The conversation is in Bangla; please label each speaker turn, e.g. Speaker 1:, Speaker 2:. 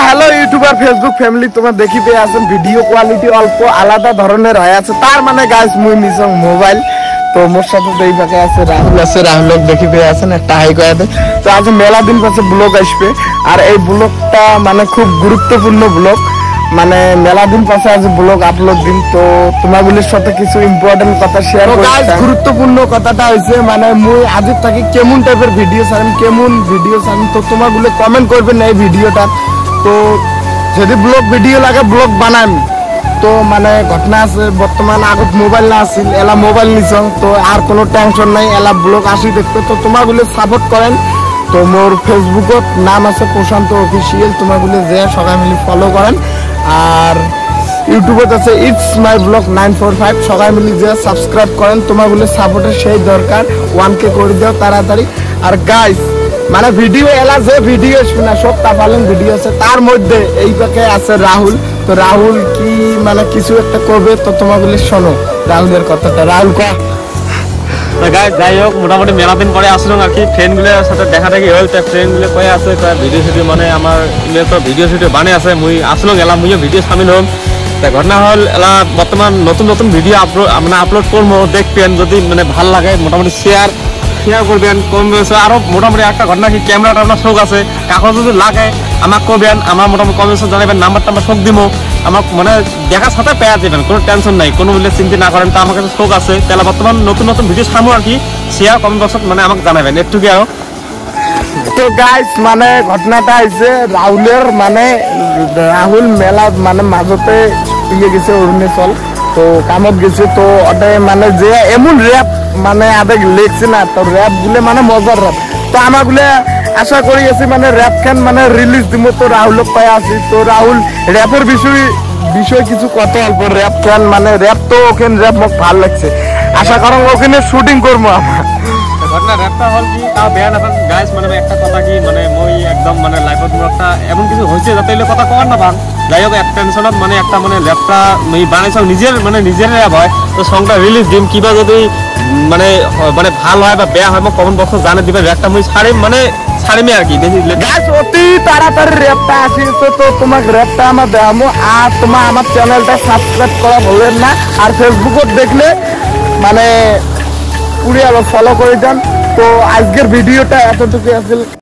Speaker 1: হ্যালো ইউটিউবার ফেসবুক ফ্যামিলি, তোমার দেখি পেয়ে আছেন ভিডিও কোয়ালিটি অল্প আলাদা ধরনের হয়ে আছে। তার মানে গাইস মুই নিছং মোবাইল তো মোর সাথে এই বাকে আছে রাহুল দেখি পেয়ে আছেন একটা হাই করে দেয়। তো আজ মেলা দিন পাশে ব্লগ আসবে, আর এই ব্লগটা মানে খুব গুরুত্বপূর্ণ ব্লগ, মানে মেলা দিন পাশে আজ ব্লগ আপলোড দিন। তো তোমাগুলির সাথে কিছু ইম্পর্টেন্ট কথা শেয়ার করব। গুরুত্বপূর্ণ কথাটা হইছে মানে মুই আজকে থাকি কেমন টাইপের ভিডিও চান, তো তোমাগুলো কমেন্ট করবেন এই ভিডিওটা। তো যদি ব্লগ ভিডিও লাগে ব্লগ বানাম। তো মানে ঘটনা আছে বর্তমান আগত মোবাইল না আসিল, এলা মোবাইল নিছং তো আর কোনো টেনশন নাই, এলা ব্লগ আসি দেখতে। তো তোমাগুলো সাপোর্ট করেন। তো মোর ফেসবুকত নাম আছে প্রশান্ত অফিসিয়াল, তোমাগুলো যে সবাই মিলে ফলো করেন। আর ইউটিউবত আছে ইটস মাই ব্লগ 945, সবাই মিলে যে সাবস্ক্রাইব করেন। তোমাগুলো সাপোর্টের সেই দরকার, 1K করে দাও তাড়াতাড়ি। আর গাইস মানে ভিডিও এলা যে ভিডিও আসবে না সব তাপালেন ভিডিও আছে, তার মধ্যে এই পাকে আছে রাহুল। তো রাহুল কি মানে কিছু একটা করবে, তো তোমাগুলো শোনো রাহুলের কথাটা। রাহুল কা
Speaker 2: যাই হোক, মোটামুটি মেলা দিন পরে আসলাম আর কি, ফ্রেন্ডগুলোর সাথে দেখা দেখি হল। ফ্রেন্ডগুলো কয়ে আছে ভিডিও শুটিং, মানে আমার তো ভিডিও শুটিং বানে আছে, মুই আসলাম এলা মুইও ভিডিও সামিল হম। তা ঘটনা হল এলা বর্তমান নতুন ভিডিও আপলোড করবো, দেখবেন যদি মানে ভাল লাগে মোটামুটি শেয়ার করবেন, কম বেশি। আরো মোটামুটি একটা ঘটনা কি ক্যামেরাটা আপনার শোক আছে, কাগজ যদি লাগে আমাকে করবেন, আমার মোটামুটি কম বেশি জানাবেন, নাম্বারটা আমার শোক দিব, আমাকে মানে দেখার সাথে পেয়ে দেবেন, কোনো টেনশন নাই, কোনো বলে চিন্তা না করেন। তো আমার কাছে শোক আছে, তাহলে বর্তমান নতুন ভিডিও সামু আর কি, শেয়ার কমেন্ট বক্সত মানে আমাকে জানাবেন একটুকি আরো।
Speaker 1: তো গাইস মানে ঘটনাটা হয়েছে রাহুলের, মানে রাহুল মেলা মানে মাজতে ইয়ে গেছে অরুণাচল, তো কামত গেছে। তো ওটাই মানে যে এমন র্যাপ মানে আবেগ লেখছে না, তো র্যাপ গুলো মানে মজার র্যাপ। তো আমাগুলো আশা করি আছি মানে র্যাপ খান মানে রিলিজ দিব, তো রাহুলক পাই আছি। তো রাহুল র্যাপের বিষয় কিছু কথা অল্প র্যাপ খান মানে র্যাপ, তো ওখানে র্যাপ মোক ভাল লাগছে, আশা করো ওখানে শুটিং করবো আমার।
Speaker 2: ঘটনা র্যাপটা হল কি তাও বেয়া না গাইস, মানে একটা কথা কি মানে মই একদম মানে লাইফত মোৰ একটা এমন কিছু হয়েছে যাতে এলে কথা কওয়ার না ভাল। যাই হোক এক টেনশনত মানে একটা মানে ল্যাপটা বানাইছ নিজের ল্যাপ হয়, তো সংটা রিলিজ দিম। কিবা যদি মানে ভাল হয় বা বেয়া হয় মোক কমেন্ট বক্সত জানে দিবে। র্যাপটা মই ছাড়িমে আর কি বেশি
Speaker 1: গাইস অতি তাড়াতাড়ি র্যাপটা আসিছে। তো তোমাক র্যাপটা আমার দেখাবো, আর তোমার আমার চ্যানেলটা সাবস্ক্রাইব করা ভুলেন না। আর ফেসবুকত দেখলে মানে পুরো ফলো করে যান। তো আজকের ভিডিওটা এতটুকু আছে।